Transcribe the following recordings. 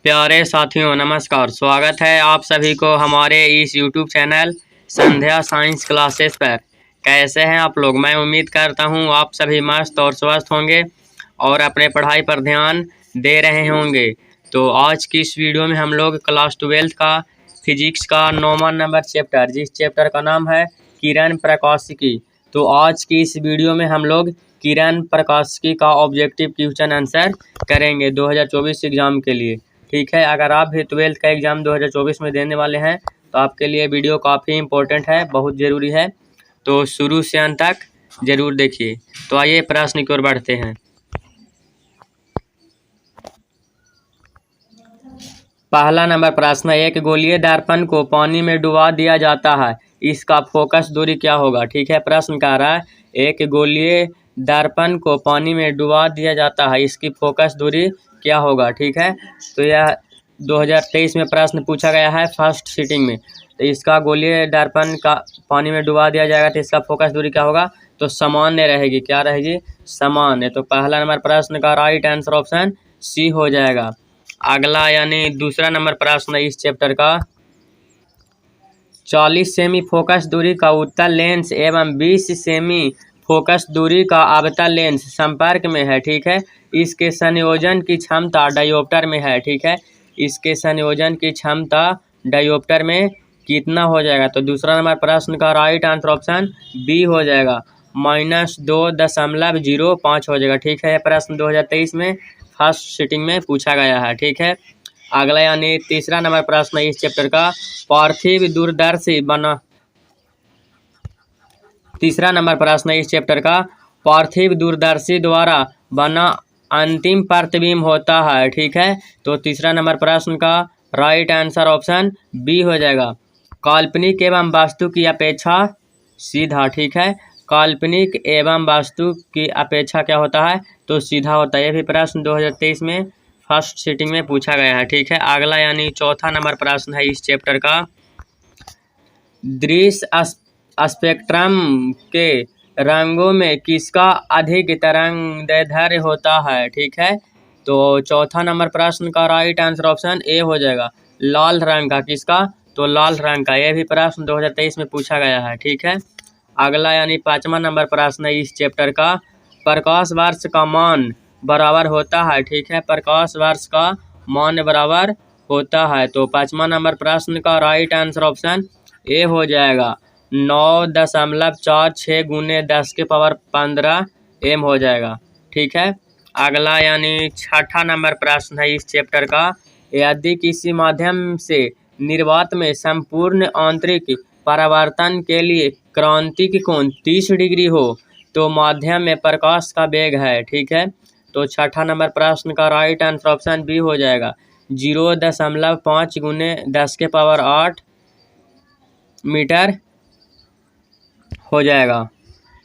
प्यारे साथियों नमस्कार। स्वागत है आप सभी को हमारे इस YouTube चैनल संध्या साइंस क्लासेस पर। कैसे हैं आप लोग? मैं उम्मीद करता हूं आप सभी मस्त और स्वस्थ होंगे और अपने पढ़ाई पर ध्यान दे रहे होंगे। तो आज की इस वीडियो में हम लोग क्लास 12 का फिजिक्स का 9वां नंबर चैप्टर, जिस चैप्टर का नाम है किरण प्रकाशिकी। तो आज की इस वीडियो में हम लोग किरण प्रकाशिकी का ऑब्जेक्टिव क्वेश्चन आंसर करेंगे 2024 एग्जाम के लिए। ठीक है, अगर आप भी 12th का एग्ज़ाम 2024 में देने वाले हैं तो आपके लिए वीडियो काफ़ी इम्पोर्टेंट है, बहुत ज़रूरी है। तो शुरू से अंत तक ज़रूर देखिए। तो आइए प्रश्न की ओर बढ़ते हैं। पहला नंबर प्रश्न, एक गोलीय दर्पण को पानी में डुबा दिया जाता है, इसका फोकस दूरी क्या होगा? ठीक है, प्रश्न कह रहा है एक गोलीय दर्पण को पानी में डुबा दिया जाता है, इसकी फोकस दूरी क्या होगा? ठीक है, तो यह 2023 में प्रश्न पूछा गया है फर्स्ट सीटिंग में। तो इसका गोलीय दर्पण का पानी में डुबा दिया जाएगा तो इसका फोकस दूरी क्या होगा? तो सामान्य रहेगी। क्या रहेगी? सामान्य। तो पहला नंबर प्रश्न का राइट आंसर ऑप्शन सी हो जाएगा। अगला यानी दूसरा नंबर प्रश्न इस चैप्टर का, 40 सेमी फोकस दूरी का उत्तल लेंस एवं 20 सेमी फोकस दूरी का अवतल लेंस संपर्क में है। ठीक है, इसके संयोजन की क्षमता डायोप्टर में है। ठीक है, इसके संयोजन की क्षमता डायोप्टर में कितना हो जाएगा? तो दूसरा नंबर प्रश्न का राइट आंसर ऑप्शन बी हो जाएगा, -2.05 हो जाएगा। ठीक है, यह प्रश्न 2023 में फर्स्ट सीटिंग में पूछा गया है। ठीक है, अगला यानी तीसरा नंबर प्रश्न इस चैप्टर का, पार्थिव दूरदर्शी बना तीसरा नंबर प्रश्न इस चैप्टर का, पार्थिव दूरदर्शी द्वारा बना अंतिम प्रतिबिंब होता है। ठीक है, तो तीसरा नंबर प्रश्न का राइट आंसर ऑप्शन बी हो जाएगा, काल्पनिक एवं वास्तु की अपेक्षा सीधा। ठीक है, काल्पनिक एवं वास्तु की अपेक्षा क्या होता है? तो सीधा होता है। यह भी प्रश्न 2023 में फर्स्ट सीटिंग में पूछा गया है। ठीक है, अगला यानी चौथा नंबर प्रश्न है इस चैप्टर का, दृश्य स्पेक्ट्रम के रंगों में किसका अधिक तरंगदैर्ध्य होता है? ठीक है, तो चौथा नंबर प्रश्न का राइट आंसर ऑप्शन ए हो जाएगा, लाल रंग का। किसका? तो लाल रंग का। यह भी प्रश्न 2023 में पूछा गया है। ठीक है, अगला यानी पाँचवा नंबर प्रश्न है इस चैप्टर का, प्रकाश वर्ष का मान बराबर होता है। ठीक है, प्रकाश वर्ष का मान बराबर होता है। तो पाँचवा नंबर प्रश्न का राइट आंसर ऑप्शन ए हो जाएगा, 9.46 गुने 10⁻15 एम हो जाएगा। ठीक है, अगला यानी छठा नंबर प्रश्न है इस चैप्टर का, यदि किसी माध्यम से निर्वात में संपूर्ण आंतरिक परावर्तन के लिए क्रांतिक कोण 30 डिग्री हो तो माध्यम में प्रकाश का वेग है। ठीक है, तो छठा नंबर प्रश्न का राइट आंसर ऑप्शन बी हो जाएगा, 0.5 गुने 10⁸ मीटर हो जाएगा।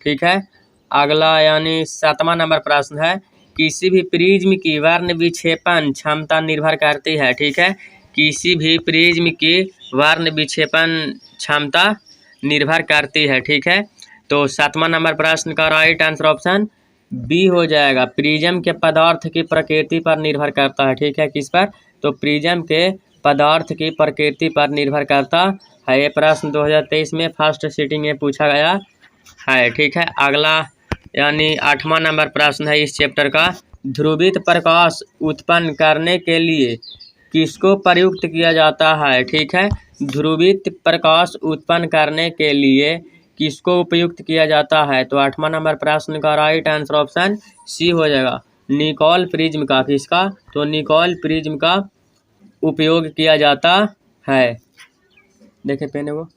ठीक है, अगला यानी सातवां नंबर प्रश्न है, किसी भी प्रिज्म की वर्ण विक्षेपण क्षमता निर्भर करती है। ठीक है, किसी भी प्रिज्म की वर्ण विक्षेपण क्षमता निर्भर करती है। ठीक है, तो सातवां नंबर प्रश्न का राइट आंसर ऑप्शन बी हो जाएगा, प्रिज्म के पदार्थ की प्रकृति पर निर्भर करता है। ठीक है, किस पर? तो प्रिज्म के पदार्थ की प्रकृति पर निर्भर करता है। ये प्रश्न 2023 में फर्स्ट सीटिंग में पूछा गया है। ठीक है, अगला यानी आठवां नंबर प्रश्न है इस चैप्टर का, ध्रुवित प्रकाश उत्पन्न करने के लिए किसको प्रयुक्त किया जाता है? ठीक है, ध्रुवित प्रकाश उत्पन्न करने के लिए किसको उपयुक्त किया जाता है? तो आठवां नंबर प्रश्न का राइट आंसर ऑप्शन सी हो जाएगा, निकोल प्रिज्म का। किसका? तो निकोल प्रिज्म का उपयोग किया जाता है। देखे पेन वो,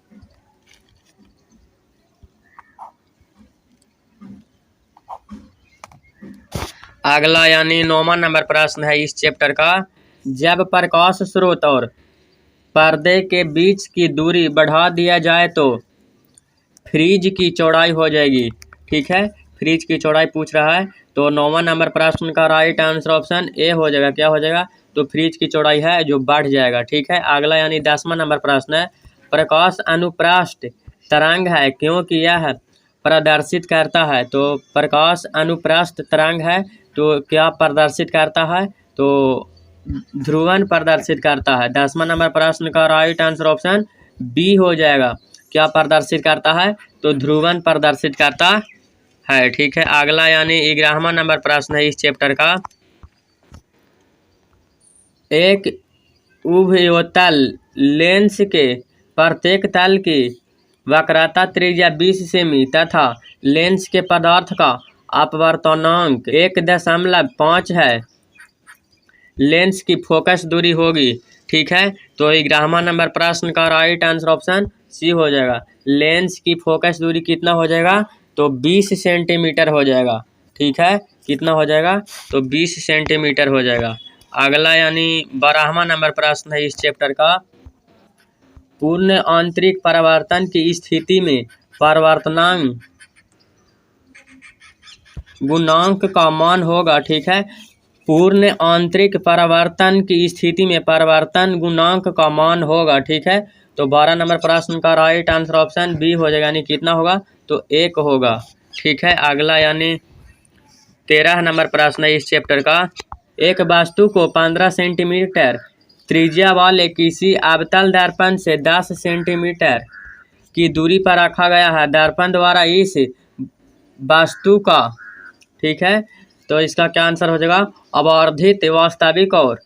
अगला यानी 9वां नंबर प्रश्न है इस चैप्टर का, जब प्रकाश स्रोत और पर्दे के बीच की दूरी बढ़ा दिया जाए तो फ्रिज की चौड़ाई हो जाएगी। ठीक है, फ्रिज की चौड़ाई पूछ रहा है। तो 9वां नंबर प्रश्न का राइट आंसर ऑप्शन ए हो जाएगा। क्या हो जाएगा? तो फ्रिज की चौड़ाई है जो बढ़ जाएगा। ठीक है, अगला यानी 10वां नंबर प्रश्न है, प्रकाश अनुप्रस्थ तरंग है क्योंकि यह प्रदर्शित करता है। तो प्रकाश अनुप्रस्थ तरंग है तो क्या प्रदर्शित करता है? तो ध्रुवन प्रदर्शित करता है। 10वां नंबर प्रश्न का राइट आंसर ऑप्शन बी हो जाएगा। क्या प्रदर्शित करता है? तो ध्रुवन प्रदर्शित करता है। ठीक है, अगला यानी 11वां नंबर प्रश्न है इस चैप्टर का। एक उभयोतल लेंस के प्रत्येक तल की वक्रता त्रिज्या 20 सेमी तथा लेंस के पदार्थ का अपवर्तनांक 1.5 है। लेंस की फोकस दूरी होगी। ठीक है, तो 11वां नंबर प्रश्न का राइट आंसर ऑप्शन सी हो जाएगा। लेंस की फोकस दूरी कितना हो जाएगा? तो 20 सेंटीमीटर हो जाएगा। ठीक है, कितना हो जाएगा? तो 20 सेंटीमीटर हो जाएगा। अगला यानी 12वां नंबर प्रश्न है इस चैप्टर का। पूर्ण आंतरिक परावर्तन की स्थिति में परावर्तनांक गुणांक का मान होगा। ठीक है, पूर्ण आंतरिक परावर्तन की स्थिति में परावर्तन गुणांक का मान होगा। ठीक है, तो 12 नंबर प्रश्न का राइट आंसर ऑप्शन बी हो जाएगा। यानी कितना होगा? तो 1 होगा। ठीक है, अगला यानी 13 नंबर प्रश्न है इस चैप्टर का। एक वस्तु को 15 सेंटीमीटर त्रिज्या वाले किसी अवतल दर्पण से 10 सेंटीमीटर की दूरी पर रखा गया है। दर्पण द्वारा इस वस्तु का, ठीक है, तो इसका क्या आंसर हो जाएगा? अवर्धित वास्तविक और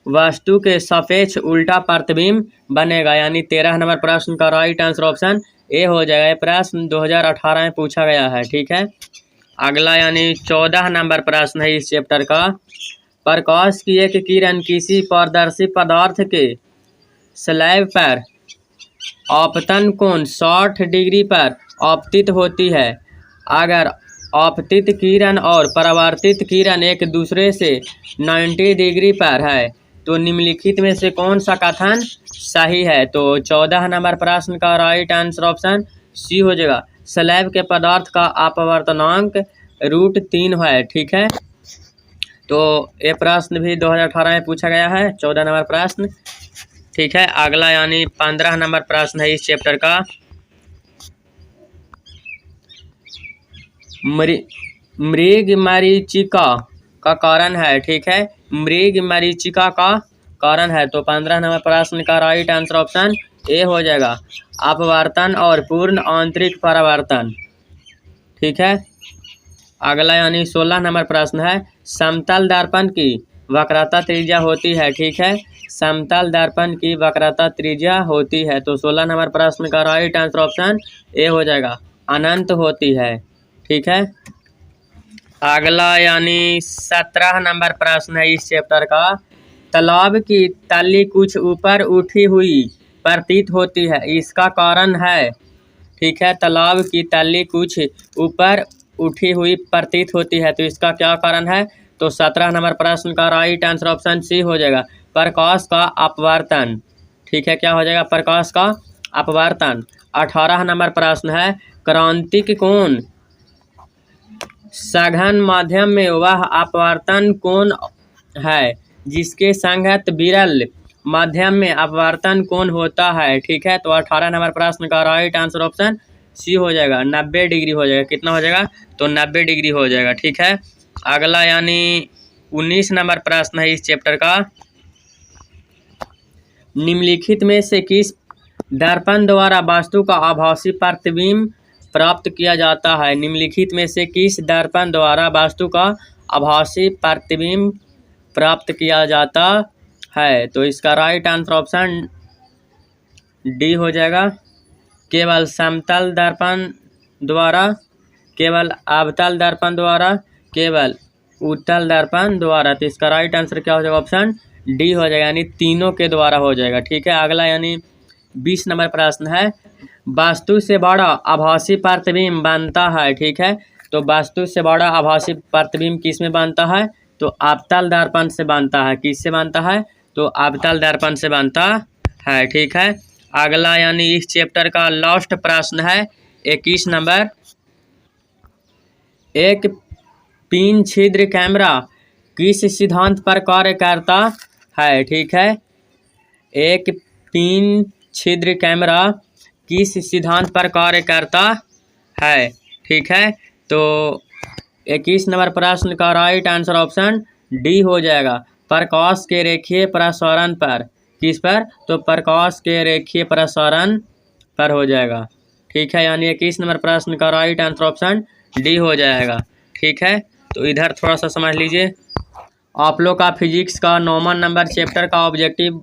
वस्तु के सापेक्ष उल्टा प्रतिबिंब बनेगा। यानी 13 नंबर प्रश्न का राइट आंसर ऑप्शन ए हो जाएगा। ये प्रश्न 2018 में पूछा गया है। ठीक है, अगला यानी 14 नंबर प्रश्न है इस चैप्टर का। प्रकाश की एक किरण किसी पारदर्शी पदार्थ के स्लैब पर आपतन कोण 60 डिग्री पर आपतित होती है। अगर आपतित किरण और परावर्तित किरण एक दूसरे से 90 डिग्री पर है तो निम्नलिखित में से कौन सा कथन सही है? तो 14 नंबर प्रश्न का राइट आंसर ऑप्शन सी हो जाएगा। स्लैब के पदार्थ का अपवर्तनांक √3 है। ठीक है, तो ये प्रश्न भी 2018 में पूछा गया है, 14 नंबर प्रश्न। ठीक है, अगला यानी 15 नंबर प्रश्न है इस चैप्टर का। मृग मरीचिका का कारण है। ठीक है, मृग मरीचिका का कारण है। तो 15 नंबर प्रश्न का राइट आंसर ऑप्शन ए हो जाएगा। अपवर्तन और पूर्ण आंतरिक परावर्तन। ठीक है, अगला यानी 16 नंबर प्रश्न है। समतल दर्पण की वक्रता त्रिज्या होती है। ठीक है, समतल दर्पण की वक्रता त्रिज्या होती है। तो 16 नंबर प्रश्न का राइट आंसर ऑप्शन ए हो जाएगा, अनंत होती है। ठीक है, अगला यानी 17 नंबर प्रश्न है इस चैप्टर का। तालाब की तली कुछ ऊपर उठी हुई प्रतीत होती है, इसका कारण है। ठीक है, तालाब की तली कुछ ऊपर उठी हुई प्रतीत होती है, तो इसका क्या कारण है? तो 17 नंबर प्रश्न का राइट आंसर ऑप्शन सी हो जाएगा, प्रकाश का अपवर्तन। ठीक है, क्या हो जाएगा? प्रकाश का अपवर्तन। 18 नंबर प्रश्न है। क्रांतिक कोण सघन माध्यम में वह अपवर्तन कोण है जिसके संगत विरल माध्यम में अपवर्तन कोण होता है। ठीक है, तो 18 नंबर प्रश्न का राइट आंसर ऑप्शन सी हो जाएगा, 90 डिग्री हो जाएगा। कितना हो जाएगा? तो 90 डिग्री हो जाएगा। ठीक है, अगला यानी 19 नंबर प्रश्न है इस चैप्टर का। निम्नलिखित में से किस दर्पण द्वारा वस्तु का आभासी प्रतिबिंब प्राप्त किया जाता है? निम्नलिखित में से किस दर्पण द्वारा वस्तु का आभासी प्रतिबिंब प्राप्त किया जाता है? तो इसका राइट आंसर ऑप्शन डी हो जाएगा, केवल समतल दर्पण द्वारा, केवल अवतल दर्पण द्वारा, केवल उत्तल दर्पण द्वारा। तो इसका राइट आंसर क्या हो जाएगा? ऑप्शन डी हो जाएगा, यानी तीनों के द्वारा हो जाएगा। ठीक है, अगला यानी 20 नंबर प्रश्न है। वस्तु से बड़ा आभासी प्रतिबिंब बनता है। ठीक है, तो वस्तु से बड़ा आभासी प्रतिबिंब किस में बनता है? तो अवतल दर्पण से बनता है। किससे बनता है? तो अवतल दर्पण से बनता है। ठीक है, अगला यानी इस चैप्टर का लास्ट प्रश्न है 21 नंबर। एक पिन छिद्र कैमरा किस सिद्धांत पर कार्य करता है? ठीक है, एक पिन छिद्र कैमरा किस सिद्धांत पर कार्य करता है? ठीक है, तो 21 नंबर प्रश्न का राइट आंसर ऑप्शन डी हो जाएगा, प्रकाश के रेखीय प्रसारण पर, किस पर? तो प्रकाश के रेखीय प्रसारण पर हो जाएगा। ठीक है, यानी 21 नंबर प्रश्न का राइट आंसर ऑप्शन डी हो जाएगा। ठीक है, तो इधर थोड़ा सा समझ लीजिए। आप लोग का फिजिक्स का 9वां नंबर चैप्टर का ऑब्जेक्टिव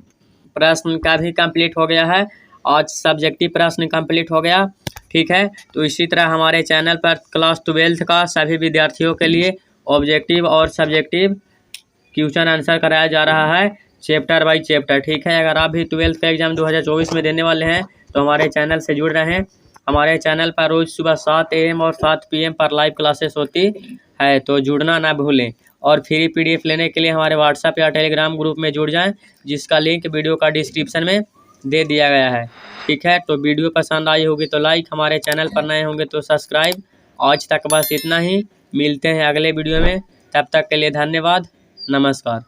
प्रश्न का भी कंप्लीट हो गया है। आज सब्जेक्टिव प्रश्न कंप्लीट हो गया। ठीक है, तो इसी तरह हमारे चैनल पर क्लास 12th का सभी विद्यार्थियों के लिए ऑब्जेक्टिव और सब्जेक्टिव क्वेश्चन आंसर कराया जा रहा है चैप्टर बाय चैप्टर। ठीक है, अगर आप भी 12th का एग्जाम 2024 में देने वाले हैं तो हमारे चैनल से जुड़ रहे हैं। हमारे चैनल पर रोज़ सुबह 7 AM और 7 PM पर लाइव क्लासेस होती है, तो जुड़ना ना भूलें। और फ्री PDF लेने के लिए हमारे व्हाट्सएप या टेलीग्राम ग्रुप में जुड़ जाएं, जिसका लिंक वीडियो का डिस्क्रिप्शन में दे दिया गया है। ठीक है, तो वीडियो पसंद आई होगी तो लाइक, हमारे चैनल पर नए होंगे तो सब्सक्राइब। आज तक बस इतना ही, मिलते हैं अगले वीडियो में, तब तक के लिए धन्यवाद, नमस्कार।